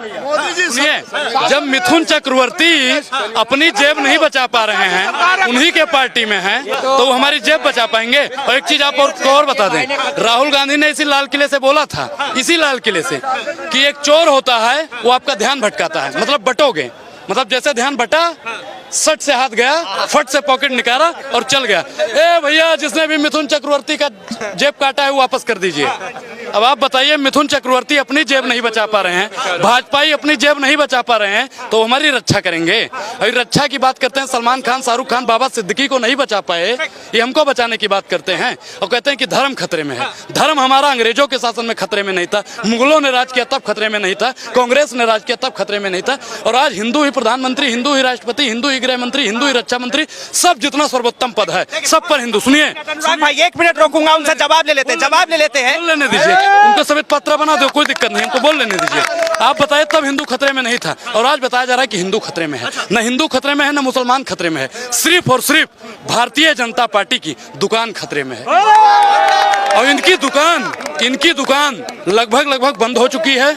सुनिए, जब मिथुन चक्रवर्ती अपनी जेब नहीं बचा पा रहे हैं, उन्हीं के पार्टी में हैं, तो वो हमारी जेब बचा पाएंगे। और एक चीज आप और बता दें, राहुल गांधी ने इसी लाल किले से बोला था, इसी लाल किले से, कि एक चोर होता है वो आपका ध्यान भटकाता है, मतलब बटोगे, मतलब जैसे ध्यान बटा, सट से हाथ गया, फट से पॉकेट निकाला और चल गया। ए भैया, जिसने भी मिथुन चक्रवर्ती का जेब काटा है वो वापस कर दीजिए। अब आप बताइए, मिथुन चक्रवर्ती अपनी जेब नहीं बचा पा रहे हैं, भाजपाई अपनी जेब नहीं बचा पा रहे हैं, तो हमारी रक्षा करेंगे। अभी रक्षा की बात करते हैं, सलमान खान, शाहरुख खान, बाबा सिद्दीकी को नहीं बचा पाए, ये हमको बचाने की बात करते हैं और कहते हैं कि धर्म खतरे में है। धर्म हमारा अंग्रेजों के शासन में खतरे में नहीं था, मुगलों ने राज किया तब खतरे में नहीं था, कांग्रेस ने राज किया तब खतरे में नहीं था, और आज हिंदू ही प्रधानमंत्री, हिंदू ही राष्ट्रपति, हिंदू ही गृह मंत्री, हिंदू ही रक्षा मंत्री, सब जितना सर्वोत्तम पद है सब पर हिंदू। सुनिए भाई, 1 मिनट रोकूंगा, उनसे जवाब ले लेते हैं। बोल लेने दीजिए, उनको सफेद पत्र बना दो, कोई दिक्कत नहीं, हमको बोल लेने दीजिए। आप बताइए, तब हिंदू खतरे में नहीं था और आज बताया जा रहा है कि हिंदू खतरे में है। न हिंदू खतरे में है, न मुसलमान खतरे में है, सिर्फ और सिर्फ भारतीय जनता पार्टी की दुकान खतरे में है। और इनकी दुकान लगभग बंद हो चुकी है।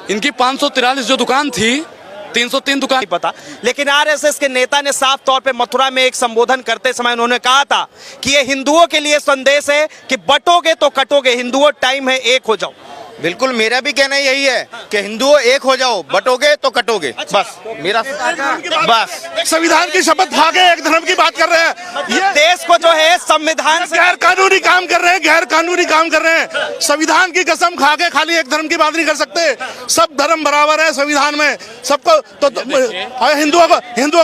इनकी 543 जो दुकान थी, 303 दुकान पता, लेकिन आरएसएस के नेता ने साफ तौर पे मथुरा में एक संबोधन करते समय उन्होंने कहा था कि ये हिंदुओं के लिए संदेश है कि बटोगे तो कटोगे, हिंदुओं टाइम है एक हो जाओ। बिल्कुल, मेरा भी कहना यही है कि हिंदुओं एक हो जाओ, बटोगे तो कटोगे। बस मेरा बस संविधान की शपथ खा के एक धर्म की बात कर रहे हैं। ये देश को जो है संविधान से गैर कानूनी काम कर रहे हैं, संविधान की कसम खा के खाली एक धर्म की बात नहीं कर सकते। सब धर्म बराबर है संविधान में, सबको। तो हिंदुओं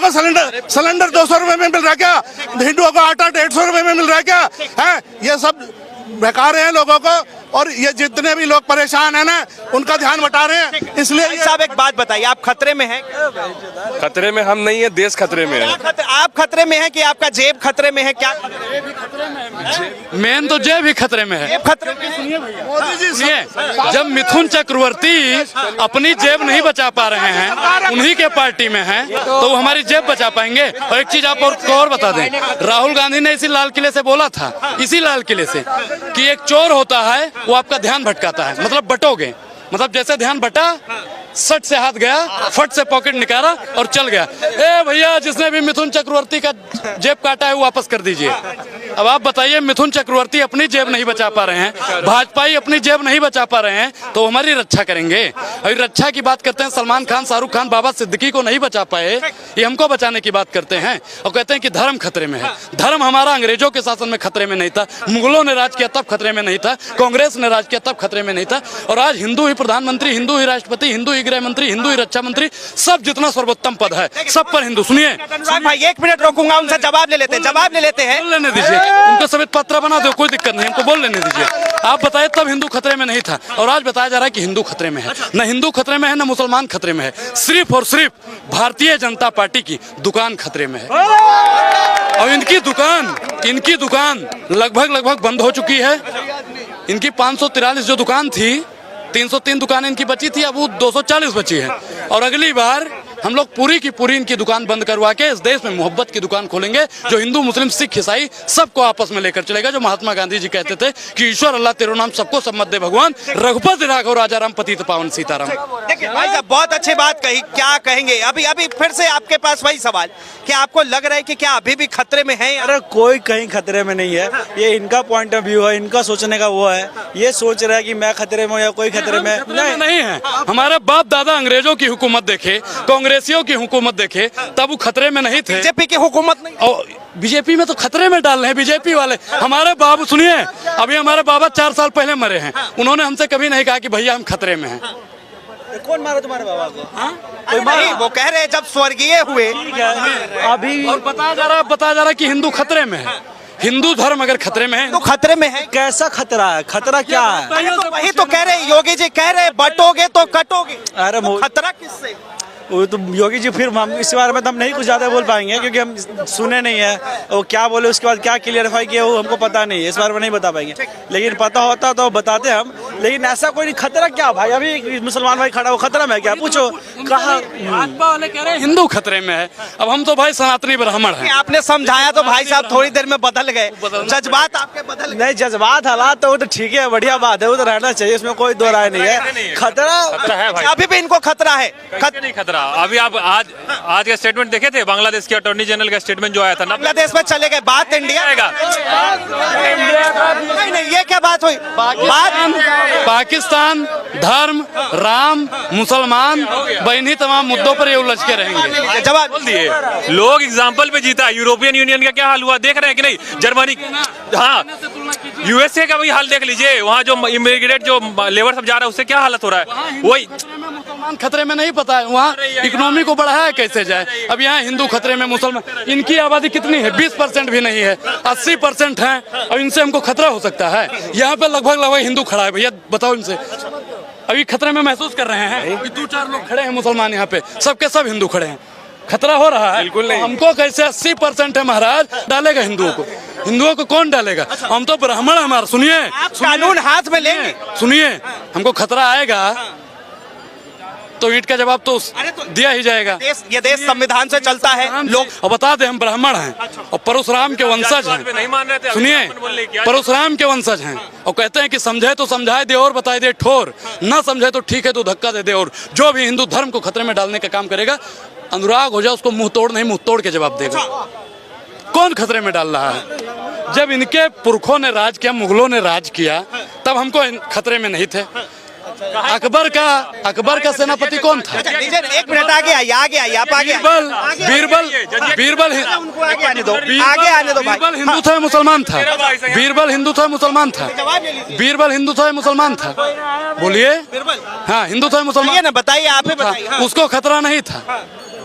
को सिलेंडर 200 रुपए में मिल रहा है क्या? हिंदुओं को आटा 150 रुपए में मिल रहा है क्या? है ये सब बेकार है लोगों को, और ये जितने भी लोग परेशान हैं ना, उनका ध्यान बटा रहे हैं। इसलिए साहब एक बात बताइए, आप खतरे में हैं? खतरे में हम नहीं है, देश खतरे में है। आप खतरे में हैं कि आपका जेब खतरे में है? क्या मेन तो जेब ही खतरे में है। खतरे में सुनिए, जब मिथुन चक्रवर्ती अपनी जेब नहीं बचा पा रहे हैं, उन्हीं के पार्टी में हैं, तो वो हमारी जेब बचा पाएंगे। और एक चीज आप और बता दें, राहुल गांधी ने इसी लाल किले से बोला था, इसी लाल किले से, कि एक चोर होता है वो आपका ध्यान भटकाता है, मतलब बटोगे, मतलब जैसे ध्यान बटा, सट से हाथ गया, फट से पॉकेट निकाला और चल गया। ए भैया, जिसने भी मिथुन चक्रवर्ती का जेब काटा है वो वापस कर दीजिए। अब आप बताइए, मिथुन चक्रवर्ती अपनी जेब नहीं बचा पा रहे हैं, भाजपाई अपनी जेब नहीं बचा पा रहे हैं, तो हमारी रक्षा करेंगे। अभी रक्षा की बात करते हैं, सलमान खान, शाहरुख खान, बाबा सिद्दीकी को नहीं बचा पाए, ये हमको बचाने की बात करते हैं और कहते हैं कि धर्म खतरे में है। धर्म हमारा अंग्रेजों के शासन में खतरे में नहीं था, मुगलों ने राज किया तब खतरे में नहीं था, कांग्रेस ने राज किया तब खतरे में नहीं था, और आज हिंदू ही प्रधानमंत्री, हिंदू ही राष्ट्रपति, हिंदू ही गृह मंत्री, हिंदू ही रक्षा मंत्री, सब जितना सर्वोत्तम पद है सब पर हिंदू। सुनिए भाई, 1 मिनट रोकूंगा, उनसे जवाब ले लेते हैं। बोल लेने दीजिए, उनको सफेद पत्र बना दो, कोई दिक्कत नहीं, हमको बोल लेने दीजिए। आप बताइए, तब हिंदू खतरे में नहीं था और आज बताया जा रहा है कि हिंदू खतरे में है। न हिंदू खतरे में है, न मुसलमान खतरे में है, सिर्फ और सिर्फ भारतीय जनता पार्टी की दुकान खतरे में है। और इनकी दुकान लगभग बंद हो चुकी है। इनकी 543 जो दुकान थी, 303 दुकानें इनकी बची थी, अब वो 240 बची है। और अगली बार हम लोग पूरी की पूरी इनकी दुकान बंद करवा के इस देश में मोहब्बत की दुकान खोलेंगे, जो हिंदू, मुस्लिम, सिख, ईसाई सबको आपस में लेकर चलेगा। जो महात्मा गांधी जी कहते थे कि ईश्वर अल्लाह तेरो नाम सबको सम्मत दे भगवान, रघुपति राघव राजा राम पतित पावन सीताराम। देखिए भाई साहब, बहुत अच्छी बात कही, क्या कहेंगे? अभी फिर से आपके पास वही सवाल कि आपको लग रहा है कि क्या अभी भी खतरे में है? अरे कोई कहीं खतरे में नहीं है, ये इनका पॉइंट ऑफ व्यू है, इनका सोचने का वो है। ये सोच रहा है कि मैं खतरे में हूं या कोई खतरे में नहीं है। हमारे बाप दादा अंग्रेजों की हुकूमत देखे, कांग्रेसियों की हुकूमत देखे, तब वो खतरे में नहीं थे। बीजेपी की हुकूमत नहीं, और बीजेपी में तो खतरे में डाल रहे हैं बीजेपी वाले। हमारे बाबू, सुनिए, अभी हमारे बाबा 4 साल पहले मरे हैं, उन्होंने हमसे कभी नहीं कहा कि भैया हम खतरे में हैं। कौन मारा तुम्हारे बाबा को? कोई नहीं, वो कह रहे हैं जब स्वर्गीय हुए अभी। और बताया जा रहा है कि हिंदू खतरे में है। हिंदू धर्म अगर खतरे में है तो खतरे में है। कैसा खतरा है? खतरा क्या है? वही तो कह रहे योगी जी, कह रहे बटोगे तो कटोगे। अरे तो खतरा किससे? वो तो योगी जी फिर हम इस बारे में तो हम नहीं कुछ ज़्यादा बोल पाएंगे क्योंकि हम सुने नहीं है। वो क्या बोले उसके बाद क्या क्लियरफाई किया वो हमको पता नहीं है, इस बारे में नहीं बता पाएंगे। लेकिन पता होता तो बताते हम, लेकिन ऐसा कोई नहीं। खतरा क्या भाई, अभी मुसलमान भाई खड़ा हो, खतरा में क्या पूछो कहा। भाजपा वाले कह रहे हैं हिंदू खतरे में है। अब हम तो भाई सनातनी ब्राह्मण हैं। आपने समझाया तो भाई साहब थोड़ी देर में बदल गए, जज्बात आपके बदल गए। नहीं, जज्बात हालात तो वो तो ठीक है, बढ़िया बात है, वो तो रहना चाहिए, इसमें कोई दो राय नहीं है। खतरा है भाई, अभी भी इनको खतरा है। नहीं खतरा। अभी आप आज का स्टेटमेंट देखे थे, बांग्लादेश के अटॉर्नी जनरल का स्टेटमेंट जो आया था ना, बांग्लादेश में चले गए, बात इंडिया आएगा। नहीं, ये क्या बात हुई? पाकिस्तान, धर्म, राम, मुसलमान, बहनी तमाम मुद्दों पर ये उलझ के रहेंगे। जवाब बोल दिए लोग एग्जाम्पल पे जीता। यूरोपियन यूनियन का क्या हाल हुआ देख रहे हैं कि नहीं? जर्मनी, हाँ, यूएसए का भी हाल देख लीजिए, वहाँ जो इमिग्रेट जो लेबर सब जा रहा है उससे क्या हालत हो रहा है। वही मुसलमान खतरे में नहीं, पता है वहाँ इकोनॉमी को बढ़ाया कैसे जाए। अब यहाँ हिंदू खतरे में, मुसलमान, इनकी आबादी कितनी है? 20% भी नहीं है, 80% है। और इनसे हमको खतरा हो सकता है? यहाँ पे लगभग हिंदू खड़ा है, भैया बताओ इनसे। अभी खतरे में महसूस कर रहे हैं? 2-4 लोग खड़े हैं मुसलमान यहाँ पे, सबके सब हिंदू खड़े हैं। खतरा हो रहा है? बिल्कुल नहीं। हमको कैसे? 80% है महाराज, डालेगा हिंदुओं को? हिंदुओं को कौन डालेगा? हम तो ब्राह्मण हमारा। सुनिए, कानून हाथ में लेंगे। सुनिए, हमको खतरा आएगा तो ईंट का जवाब तो दिया ही जाएगा। ये देश संविधान से चलता है। लोग और बता दे हम ब्राह्मण हैं और परशुराम के वंशज हैं। नहीं मान रहे थे। सुनिए, परशुराम के वंशज हैं और कहते हैं कि समझे तो समझाए दे और बताए दे ठोर, ना समझे तो ठीक है तो धक्का दे दे। और जो भी हिंदू धर्म को खतरे में डालने का काम करेगा, अनुराग हो जाए उसको मुंह तोड़ नहीं, मुंह तोड़ के जवाब देगा। कौन खतरे में डाल रहा है? जब इनके पुरखों ने राज किया, मुगलों ने राज किया, तब हमको खतरे में नहीं थे। अकबर का सेनापति कौन था? एक मिनट आगे आइए, आगे आइए, आप आगे बीरबल आने दो, आगे आने दो भाई। बीरबल हिंदू था मुसलमान था? बीरबल हिंदू था मुसलमान था? बीरबल हिंदू था मुसलमान था? बोलिए। हाँ, हिंदू था मुसलमान ना, बताइए, आप ही बताइए। हाँ। उसको खतरा नहीं था।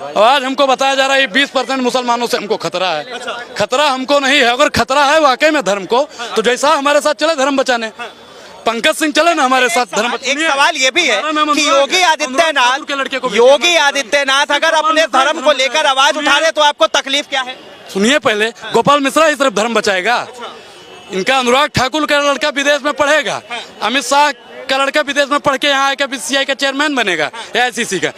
और आज हमको बताया जा रहा है 20% मुसलमानों से हमको खतरा है। खतरा हमको नहीं है। अगर खतरा है वाकई में धर्म को, तो जैसा हमारे साथ चले धर्म बचाने, पंकज सिंह चले ना हमारे साथ धर्म। एक सवाल ये भी है कि योगी आदित्यनाथ अगर अपने धर्म को लेकर आवाज उठा रहे तो आपको तकलीफ क्या है? सुनिए, पहले गोपाल मिश्रा ही सिर्फ धर्म बचाएगा? इनका अनुराग ठाकुर का लड़का विदेश में पढ़ेगा, अमित शाह का लड़का विदेश में पढ़ के यहाँ आएगा, बीसीसीआई का चेयरमैन बनेगा या आईसीसी का।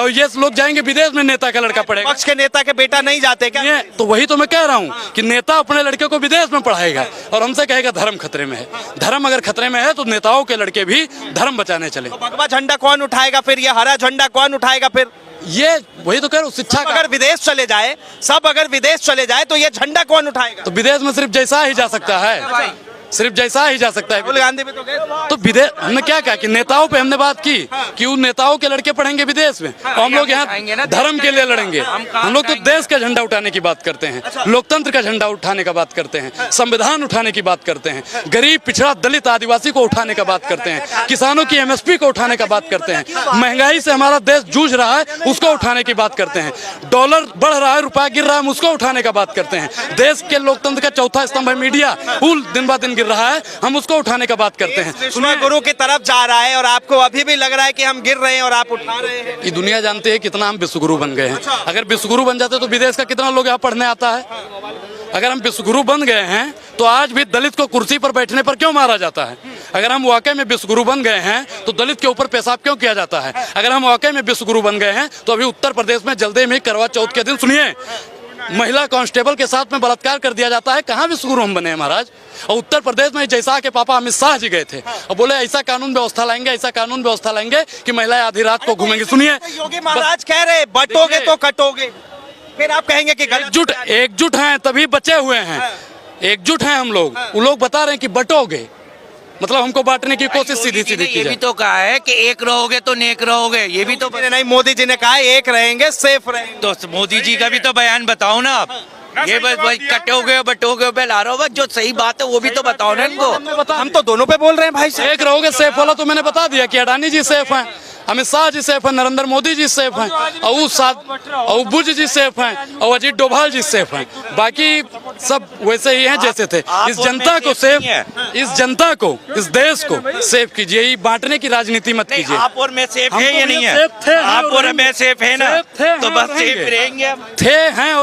ये लोग जाएंगे विदेश में, नेता का लड़का पढ़ेगा। पक्ष के नेता के बेटा नहीं जाते क्या? तो वही तो मैं कह रहा हूँ कि नेता अपने लड़के को विदेश में पढ़ाएगा और हमसे कहेगा धर्म खतरे में है। धर्म अगर खतरे में है तो नेताओं के लड़के भी धर्म बचाने चले। तो भगवा झंडा कौन उठाएगा फिर? ये हरा झंडा कौन उठाएगा फिर? ये वही तो कह रहा हूँ, शिक्षा अगर विदेश चले जाए, सब अगर विदेश चले जाए तो ये झंडा कौन उठाएगा? तो विदेश में सिर्फ जैसा ही जा सकता है, सिर्फ जैसा ही जा सकता है। राहुल गांधी भी तो गए। तो विदेश हमने क्या कहा कि नेताओं पे हमने बात की कि उन नेताओं के लड़के पढ़ेंगे विदेश में और हम लोग यहाँ धर्म के लिए लड़ेंगे। हम लोग तो देश का झंडा उठाने की बात करते हैं, लोकतंत्र का झंडा उठाने का बात करते हैं, संविधान उठाने की बात करते हैं, गरीब पिछड़ा दलित आदिवासी को उठाने का बात करते हैं, किसानों की एमएसपी को उठाने का बात करते हैं, महंगाई से हमारा देश जूझ रहा है उसको उठाने की बात करते हैं, डॉलर बढ़ रहा है, रुपया गिर रहा है, उसको उठाने का बात करते हैं, देश के लोकतंत्र का चौथा स्तंभ है मीडिया, वो दिन ब दिन गिर रहा है, हम उसको उठाने का बात करते हैं। सुनिए, गुरु की तरफ जा रहा है और आपको अभी भी लग रहा है कि हम गिर रहे हैं और आप उठा रहे हैं। ये दुनिया जानती है कितना हम विश्वगुरु बन गए हैं। अगर विश्वगुरु बन जाते तो विदेश का कितना लोग यहाँ पढ़ने आता है। अगर हम विश्वगुरु बन गए हैं तो आज भी दलित को कुर्सी पर बैठने पर क्यों मारा जाता है? अगर हम वाकई में विश्वगुरु बन गए हैं तो दलित के ऊपर पेशाब क्यों किया जाता है? अगर हम वाकई में विश्वगुरु बन गए हैं तो अभी उत्तर प्रदेश में जल्दी में करवा चौथ के दिन, सुनिए, महिला कांस्टेबल के साथ में बलात्कार कर दिया जाता है। कहाँ विश्वगुरु हम बने हैं महाराज? और उत्तर प्रदेश में जैसा के पापा अमित शाह जी गए थे और बोले ऐसा कानून व्यवस्था लाएंगे, ऐसा कानून व्यवस्था लाएंगे कि महिलाएं आधी रात को घूमेंगी। सुनिए, योगी महाराज कह रहे बटोगे तो कटोगे, फिर आप कहेंगे कि एकजुट हैं तभी बचे हुए हैं, एकजुट हैं हम लोग। वो लोग बता रहे हैं कि बटोगे, मतलब हमको बांटने की कोशिश सीधी सीधी की ये भी तो कहा है कि एक रहोगे तो नेक रहोगे, ये भी तो नहीं, मोदी जी ने कहा एक रहेंगे सेफ रहेंगे। तो मोदी जी का भी तो बयान बताओ ना आप। ये बस वही कटोगे बटोगे पे ला रहा हो, बस जो सही बात है वो भी तो बताओ ना इनको। हम तो दोनों पे बोल रहे हैं भाई साहब। एक रहोगे सेफ वाला तो मैंने बता दिया कि अडानी जी सेफ हैं, अमित शाह जी सेफ हैं, नरेंद्र मोदी जी सेफ हैं, और बुश जी सेफ हैं, और अजीत डोभाल जी सेफ हैं। बाकी सब वैसे ही हैं जैसे थे। इस जनता को सेफ, इस जनता को, इस देश को सेफ कीजिए, ये बांटने की राजनीति मत कीजिए। आप और मैं सेफ हम है तो या नहीं भैया है? सेफ थे, हैं आप और मैं सेफ है ना, सेफ थे, तो हैं बस और सेफ रहेंगे। रहेंगे हम। थे हैं